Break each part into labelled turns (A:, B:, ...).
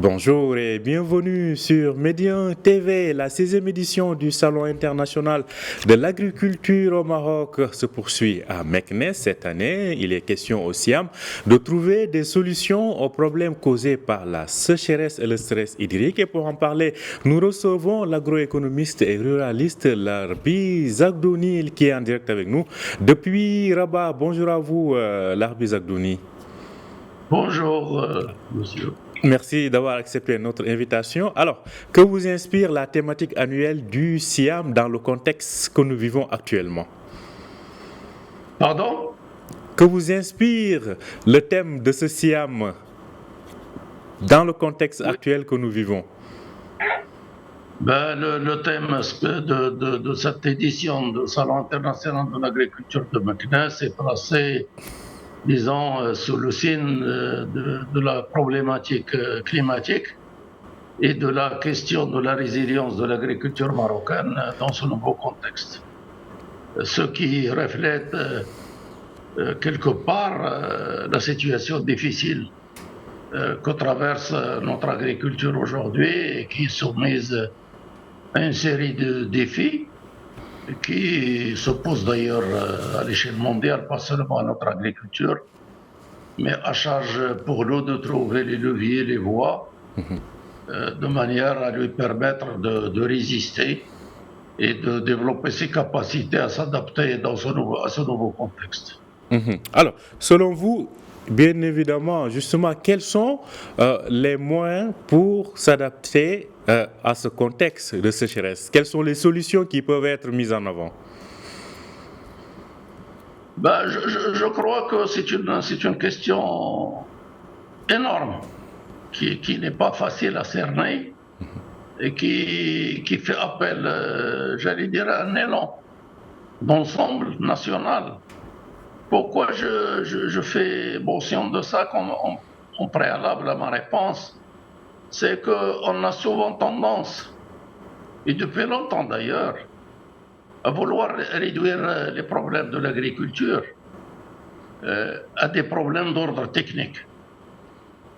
A: Bonjour et bienvenue sur Médian TV. La 16e édition du Salon international de l'agriculture au Maroc se poursuit à Meknès cette année. Il est question au Siam de trouver des solutions aux problèmes causés par la sécheresse et le stress hydrique. Et pour en parler, nous recevons l'agroéconomiste et ruraliste Larbi Zagdouni qui est en direct avec nous depuis Rabat. Bonjour à vous, Larbi Zagdouni.
B: Bonjour, monsieur.
A: Merci d'avoir accepté notre invitation. Alors, que vous inspire la thématique annuelle du Siam dans le contexte que nous vivons actuellement?
B: Pardon?
A: Que vous inspire le thème de ce Siam dans le contexte actuel que nous vivons?
B: Le thème de cette édition du Salon international de l'agriculture de Meknès est placé, disons, sous le signe de la problématique climatique et de la question de la résilience de l'agriculture marocaine dans ce nouveau contexte. Ce qui reflète quelque part la situation difficile que traverse notre agriculture aujourd'hui et qui est soumise à une série de défis qui s'opposent d'ailleurs à l'échelle mondiale, pas seulement à notre agriculture, mais à charge pour nous de trouver les leviers, les voies, de manière à lui permettre de résister et de développer ses capacités à s'adapter à ce nouveau contexte.
A: Alors, selon vous, bien évidemment, justement, quels sont les moyens pour s'adapter à ce contexte de sécheresse? Quelles sont les solutions qui peuvent être mises en avant?
B: Je crois que c'est une question énorme qui n'est pas facile à cerner et qui fait appel, j'allais dire, à un élan d'ensemble national. Pourquoi je fais mention de ça en préalable à ma réponse? C'est qu'on a souvent tendance, et depuis longtemps d'ailleurs, à vouloir réduire les problèmes de l'agriculture à des problèmes d'ordre technique.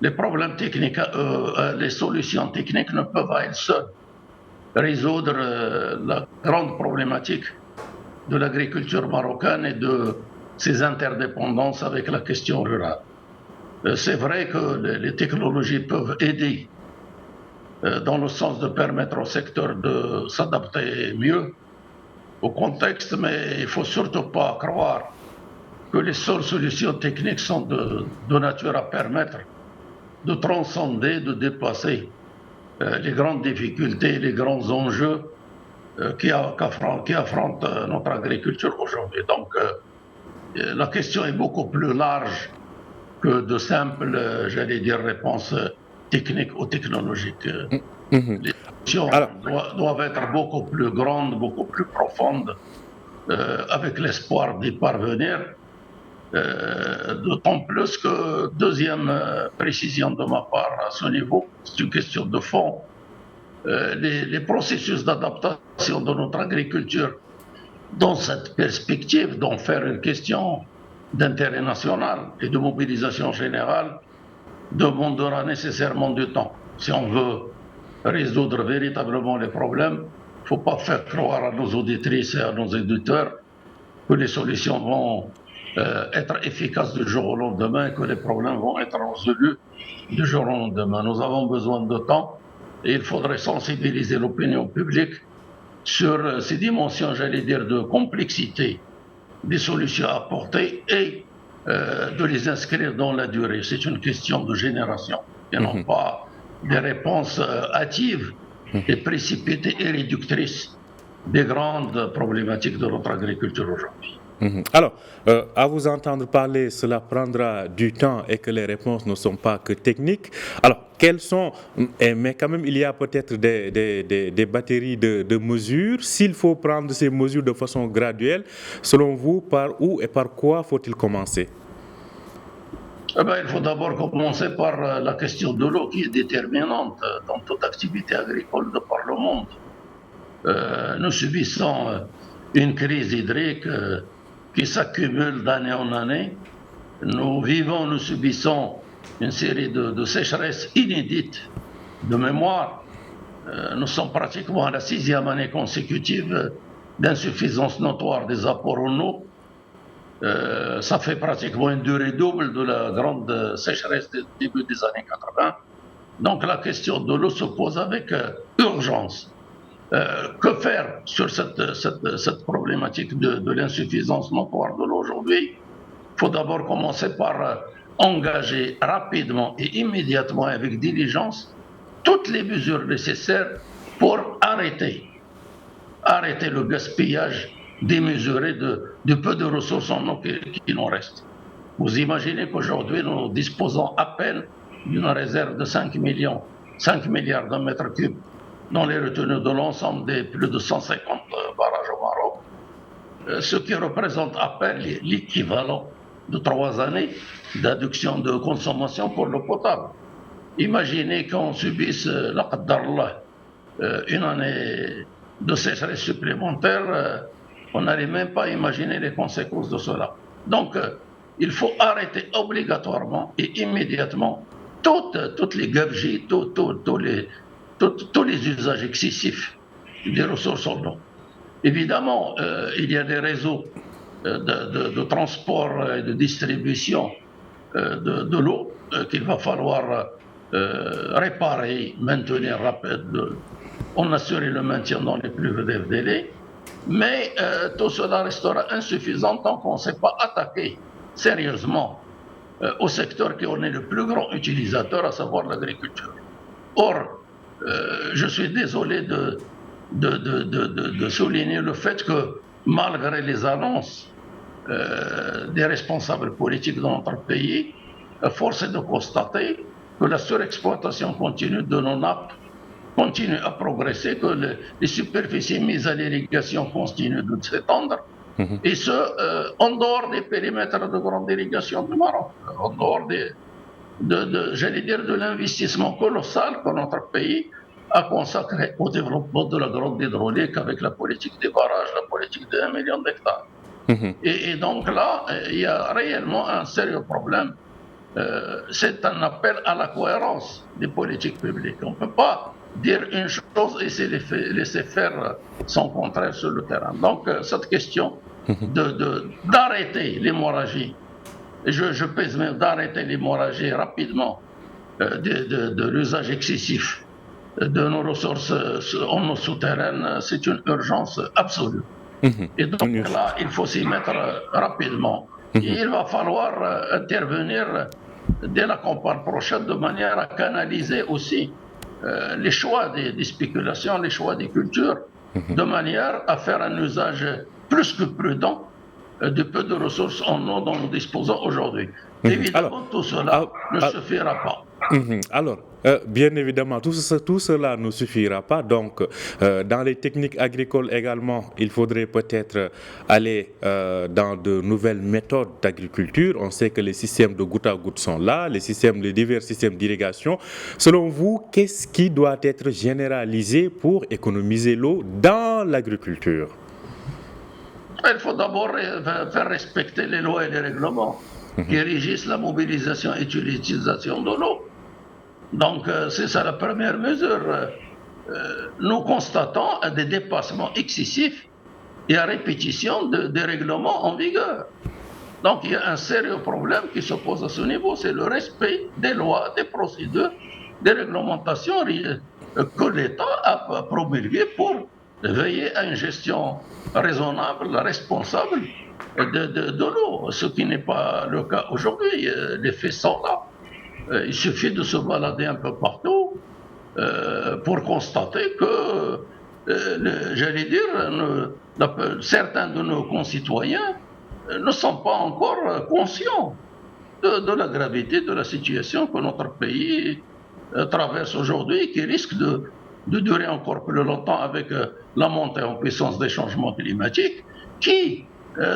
B: Les problèmes techniques, les solutions techniques ne peuvent à elles seules résoudre la grande problématique de l'agriculture marocaine et de ses interdépendances avec la question rurale. C'est vrai que les technologies peuvent aider dans le sens de permettre au secteur de s'adapter mieux au contexte, mais il ne faut surtout pas croire que les seules solutions techniques sont de nature à permettre de transcender, de dépasser les grandes difficultés, les grands enjeux qui affrontent notre agriculture aujourd'hui. Donc, la question est beaucoup plus large que de simples, j'allais dire, réponses techniques ou technologiques. Les solutions doivent être beaucoup plus grandes, beaucoup plus profondes, avec l'espoir d'y parvenir. D'autant plus que, deuxième précision de ma part à ce niveau, c'est une question de fond. Les processus d'adaptation de notre agriculture dans cette perspective d'en faire une question d'intérêt national et de mobilisation générale demandera nécessairement du temps. Si on veut résoudre véritablement les problèmes, il ne faut pas faire croire à nos auditrices et à nos éditeurs que les solutions vont être efficaces du jour au lendemain et que les problèmes vont être résolus du jour au lendemain. Nous avons besoin de temps et il faudrait sensibiliser l'opinion publique sur ces dimensions, j'allais dire, de complexité des solutions à apporter et de les inscrire dans la durée. C'est une question de génération et non pas des réponses hâtives et précipitées et réductrices des grandes problématiques de notre agriculture aujourd'hui.
A: Alors, à vous entendre parler, cela prendra du temps et que les réponses ne sont pas que techniques. Alors, quelles sont, mais quand même, il y a peut-être des batteries de mesures. S'il faut prendre ces mesures de façon graduelle, selon vous, par où et par quoi faut-il commencer?
B: Il faut d'abord commencer par la question de l'eau qui est déterminante dans toute activité agricole de par le monde. Nous subissons une crise hydrique qui s'accumule d'année en année. Nous subissons une série de sécheresses inédites de mémoire, nous sommes pratiquement à la 6e année consécutive d'insuffisance notoire des apports en eau. Ça fait pratiquement une durée double de la grande sécheresse du début des années 80. Donc la question de l'eau se pose avec urgence. Que faire sur cette problématique de l'insuffisance notoire de l'eau aujourd'hui? Il faut d'abord commencer par engager rapidement et immédiatement avec diligence toutes les mesures nécessaires pour arrêter le gaspillage démesuré de peu de ressources en eau qui nous restent. Vous imaginez qu'aujourd'hui, nous disposons à peine d'une réserve de 5 milliards de mètres cubes dans les retenues de l'ensemble des plus de 150 barrages au Maroc, ce qui représente à peine l'équivalent de 3 années d'adduction de consommation pour l'eau potable. Imaginez qu'on subisse, une année de sécheresse supplémentaire, on n'allait même pas imaginer les conséquences de cela. Donc, il faut arrêter obligatoirement et immédiatement toutes les gabegies, tous les usages excessifs des ressources en eau. Évidemment, il y a des réseaux de transport et de distribution de l'eau qu'il va falloir réparer, maintenir en assurer le maintien dans les plus brefs délais. Mais tout cela restera insuffisant tant qu'on ne s'est pas attaqué sérieusement au secteur qui en est le plus grand utilisateur, à savoir l'agriculture. Or, je suis désolé de souligner le fait que malgré les annonces des responsables politiques dans notre pays, force est de constater que la surexploitation continue de nos nappes continue à progresser, que les superficies mises à l'irrigation continuent de s'étendre, et ce, en dehors des périmètres de grande irrigation du Maroc, en dehors de l'investissement colossal que notre pays a consacré au développement de la grande hydraulique avec la politique des barrages, la politique de 1 million d'hectares. Et donc là, il y a réellement un sérieux problème. C'est un appel à la cohérence des politiques publiques. On ne peut pas dire une chose et laisser faire son contraire sur le terrain. Donc cette question d'arrêter l'hémorragie, et je pèse même d'arrêter l'hémorragie rapidement de l'usage excessif de nos ressources en eau souterraine, c'est une urgence absolue. Et donc là, il faut s'y mettre rapidement. Et il va falloir intervenir dès la campagne prochaine de manière à canaliser aussi les choix des spéculations, les choix des cultures, de manière à faire un usage plus que prudent de peu de ressources en eau dont nous disposons aujourd'hui. Évidemment, tout cela ne suffira pas.
A: Alors, bien évidemment, tout cela ne suffira pas. Donc, dans les techniques agricoles également, il faudrait peut-être aller dans de nouvelles méthodes d'agriculture. On sait que les systèmes de goutte à goutte sont là, les divers systèmes d'irrigation. Selon vous, qu'est-ce qui doit être généralisé pour économiser l'eau dans l'agriculture?
B: Il faut d'abord faire respecter les lois et les règlements qui régissent la mobilisation et l'utilisation de l'eau. Donc, c'est ça la première mesure. Nous constatons des dépassements excessifs et à répétition des règlements en vigueur. Donc, il y a un sérieux problème qui se pose à ce niveau, c'est le respect des lois, des procédures, des réglementations que l'État a promulguées pour veiller à une gestion raisonnable, responsable de l'eau, ce qui n'est pas le cas aujourd'hui. Les faits sont là. Il suffit de se balader un peu partout pour constater que, j'allais dire, certains de nos concitoyens ne sont pas encore conscients de la gravité de la situation que notre pays traverse aujourd'hui, qui risque de durer encore plus longtemps avec la montée en puissance des changements climatiques, qui,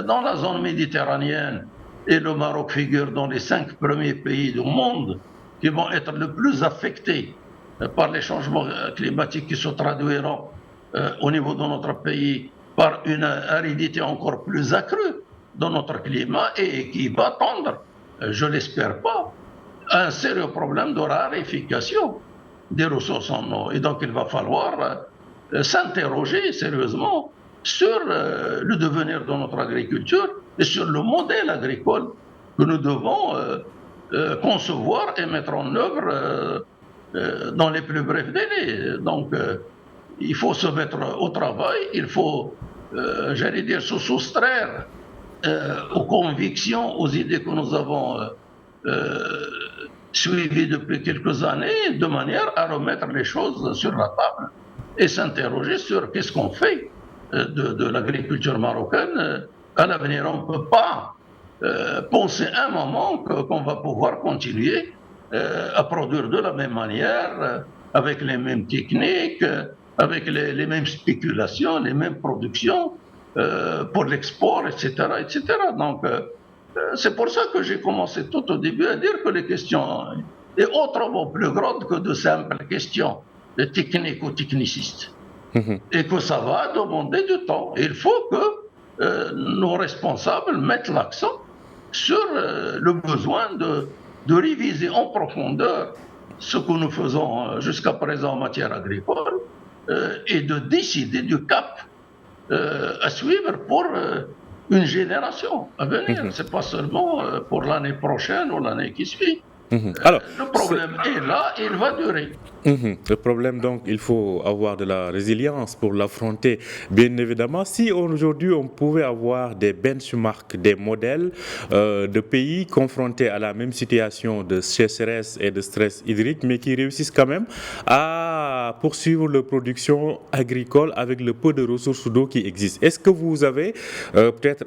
B: dans la zone méditerranéenne, et le Maroc figure dans les 5 premiers pays du monde qui vont être le plus affectés par les changements climatiques qui se traduiront au niveau de notre pays par une aridité encore plus accrue dans notre climat et qui va tendre, je l'espère pas, à un sérieux problème de raréfaction des ressources en eau. Et donc il va falloir s'interroger sérieusement sur le devenir de notre agriculture et sur le modèle agricole que nous devons concevoir et mettre en œuvre dans les plus brefs délais. Donc il faut se mettre au travail, il faut, j'allais dire, se soustraire aux convictions, aux idées que nous avons suivies depuis quelques années, de manière à remettre les choses sur la table et s'interroger sur qu'est-ce qu'on fait de l'agriculture marocaine à l'avenir. On ne peut pas penser un moment qu'on va pouvoir continuer à produire de la même manière, avec les mêmes techniques, avec les mêmes spéculations, les mêmes productions pour l'export, etc., etc. Donc, c'est pour ça que j'ai commencé tout au début à dire que les questions est autrement plus grandes que de simples questions de techniques ou technicistes. Et que ça va demander du temps. Et il faut que nos responsables mettent l'accent sur le besoin de réviser en profondeur ce que nous faisons jusqu'à présent en matière agricole et de décider du cap à suivre pour une génération à venir. C'est pas seulement pour l'année prochaine ou l'année qui suit.
A: Alors,
B: le problème est là et il va durer.
A: Le problème, donc, il faut avoir de la résilience pour l'affronter. Bien évidemment, si aujourd'hui on pouvait avoir des benchmarks, des modèles de pays confrontés à la même situation de sécheresse et de stress hydrique, mais qui réussissent quand même à poursuivre leur production agricole avec le peu de ressources d'eau qui existent. Est-ce que vous avez peut-être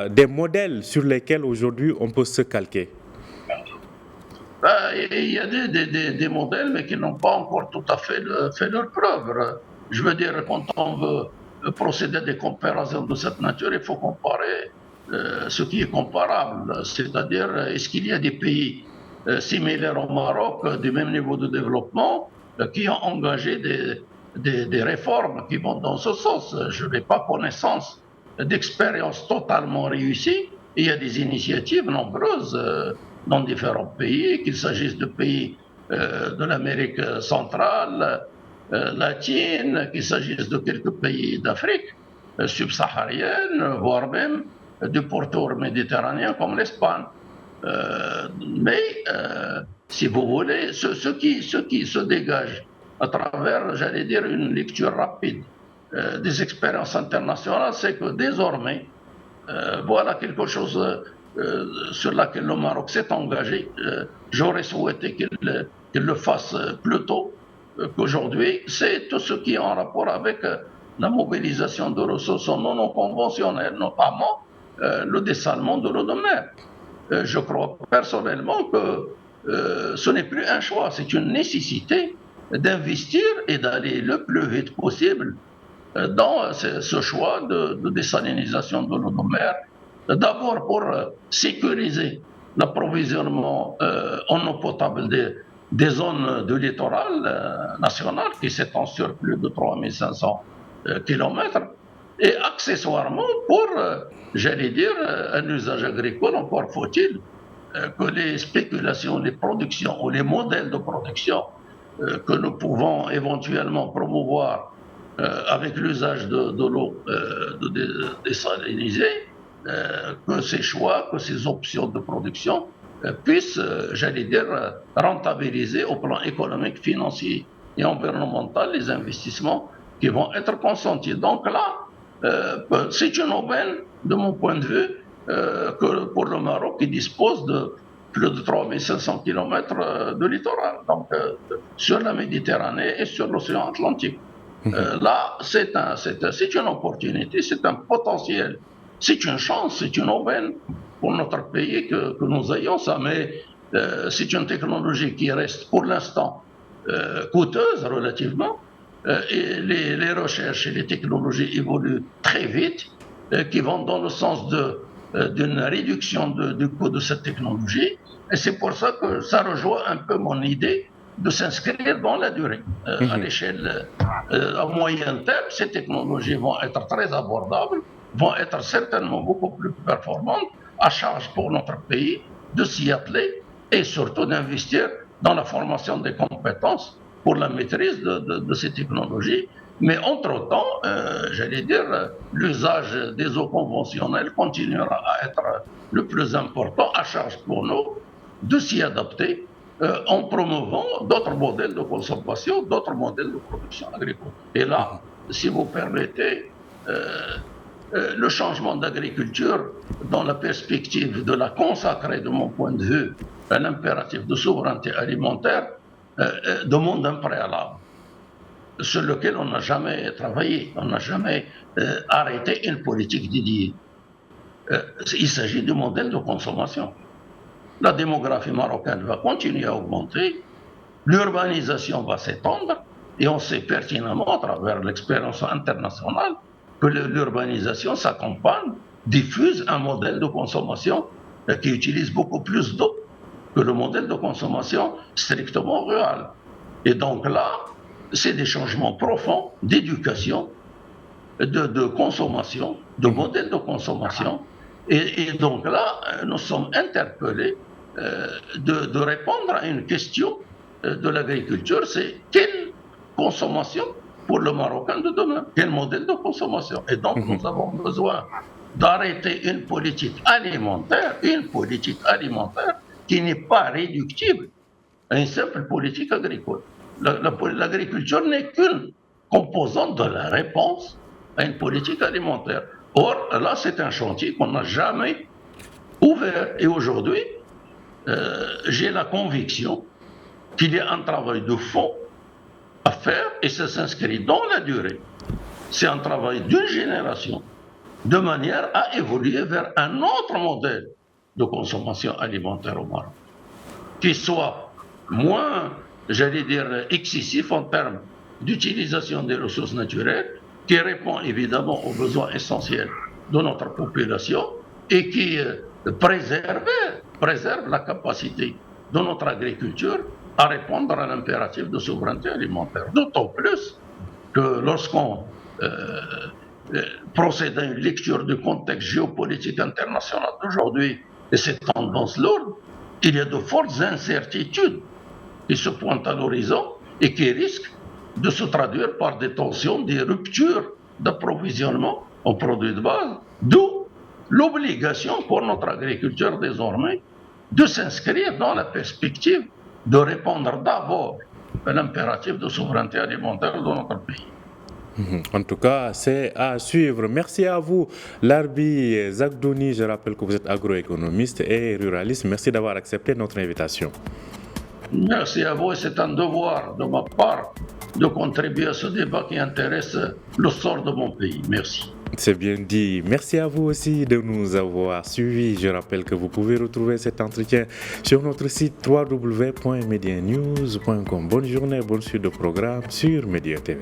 A: des modèles sur lesquels aujourd'hui on peut se calquer?
B: Il y a des modèles, mais qui n'ont pas encore tout à fait fait leur preuve. Je veux dire, quand on veut procéder à des comparaisons de cette nature, il faut comparer ce qui est comparable. C'est-à-dire, est-ce qu'il y a des pays similaires au Maroc, du même niveau de développement, qui ont engagé des réformes qui vont dans ce sens? Je n'ai pas connaissance d'expériences totalement réussies. Il y a des initiatives nombreuses dans différents pays, qu'il s'agisse de pays de l'Amérique centrale, latine, qu'il s'agisse de quelques pays d'Afrique subsaharienne, voire même du pourtour méditerranéen comme l'Espagne. Mais, si vous voulez, ce qui se dégage à travers, j'allais dire, une lecture rapide des expériences internationales, c'est que désormais, voilà quelque chose sur laquelle le Maroc s'est engagé. J'aurais souhaité qu'il le fasse plus tôt qu'aujourd'hui. C'est tout ce qui est en rapport avec la mobilisation de ressources non conventionnelles, notamment le dessalement de l'eau de mer. Je crois personnellement que ce n'est plus un choix, c'est une nécessité d'investir et d'aller le plus vite possible dans ce choix de désalinisation de l'eau de mer. D'abord pour sécuriser l'approvisionnement en eau potable des zones du littoral national qui s'étend sur plus de 3500 kilomètres et accessoirement pour, j'allais dire, un usage agricole. Encore faut-il que les spéculations, les productions ou les modèles de production que nous pouvons éventuellement promouvoir avec l'usage de l'eau désalinisée, que ces choix, que ces options de production puissent, j'allais dire, rentabiliser au plan économique, financier et environnemental les investissements qui vont être consentis. Donc là, c'est une aubaine, de mon point de vue, que pour le Maroc qui dispose de plus de 3500 km de littoral, donc sur la Méditerranée et sur l'océan Atlantique. Là, c'est une opportunité, c'est un potentiel. C'est une chance, c'est une aubaine pour notre pays que nous ayons ça, mais c'est une technologie qui reste pour l'instant coûteuse relativement, et les recherches et les technologies évoluent très vite, qui vont dans le sens d'une réduction du coût de cette technologie, et c'est pour ça que ça rejoint un peu mon idée de s'inscrire dans la durée. À l'échelle, à moyen terme, ces technologies vont être très abordables, vont être certainement beaucoup plus performantes, à charge pour notre pays de s'y atteler et surtout d'investir dans la formation des compétences pour la maîtrise de ces technologies. Mais entre-temps, l'usage des eaux conventionnelles continuera à être le plus important, à charge pour nous de s'y adapter en promouvant d'autres modèles de consommation, d'autres modèles de production agricole. Et là, si vous permettez, le changement d'agriculture dans la perspective de la consacrer, de mon point de vue, à l'impératif de souveraineté alimentaire, demande un préalable sur lequel on n'a jamais travaillé, on n'a jamais arrêté une politique dédiée. Il s'agit du modèle de consommation. La démographie marocaine va continuer à augmenter, l'urbanisation va s'étendre, et on sait pertinemment, à travers l'expérience internationale, que l'urbanisation s'accompagne, diffuse un modèle de consommation qui utilise beaucoup plus d'eau que le modèle de consommation strictement rural. Et donc là, c'est des changements profonds d'éducation, de consommation, de modèle de consommation. Et donc là, nous sommes interpellés de répondre à une question de l'agriculture, c'est quelle consommation pour le Marocain de demain? Quel modèle de consommation? Et donc nous avons besoin d'arrêter une politique alimentaire qui n'est pas réductible à une simple politique agricole. L'agriculture n'est qu'une composante de la réponse à une politique alimentaire. Or, là, c'est un chantier qu'on n'a jamais ouvert. Et aujourd'hui, j'ai la conviction qu'il y a un travail de fond à faire et ça s'inscrit dans la durée. C'est un travail d'une génération de manière à évoluer vers un autre modèle de consommation alimentaire au Maroc qui soit moins, excessif en termes d'utilisation des ressources naturelles, qui répond évidemment aux besoins essentiels de notre population et qui préserve la capacité de notre agriculture à répondre à l'impératif de souveraineté alimentaire. D'autant plus que lorsqu'on procède à une lecture du contexte géopolitique international d'aujourd'hui et ces tendances lourdes, il y a de fortes incertitudes qui se pointent à l'horizon et qui risquent de se traduire par des tensions, des ruptures d'approvisionnement en produits de base, d'où l'obligation pour notre agriculture désormais de s'inscrire dans la perspective de répondre d'abord à l'impératif de souveraineté alimentaire de notre pays.
A: En tout cas, c'est à suivre. Merci à vous, Larbi Zagdouni. Je rappelle que vous êtes agroéconomiste et ruraliste. Merci d'avoir accepté notre invitation.
B: Merci à vous et c'est un devoir de ma part de contribuer à ce débat qui intéresse le sort de mon pays. Merci.
A: C'est bien dit. Merci à vous aussi de nous avoir suivis. Je rappelle que vous pouvez retrouver cet entretien sur notre site www.medianews.com. Bonne journée, bonne suite de programme sur Média TV.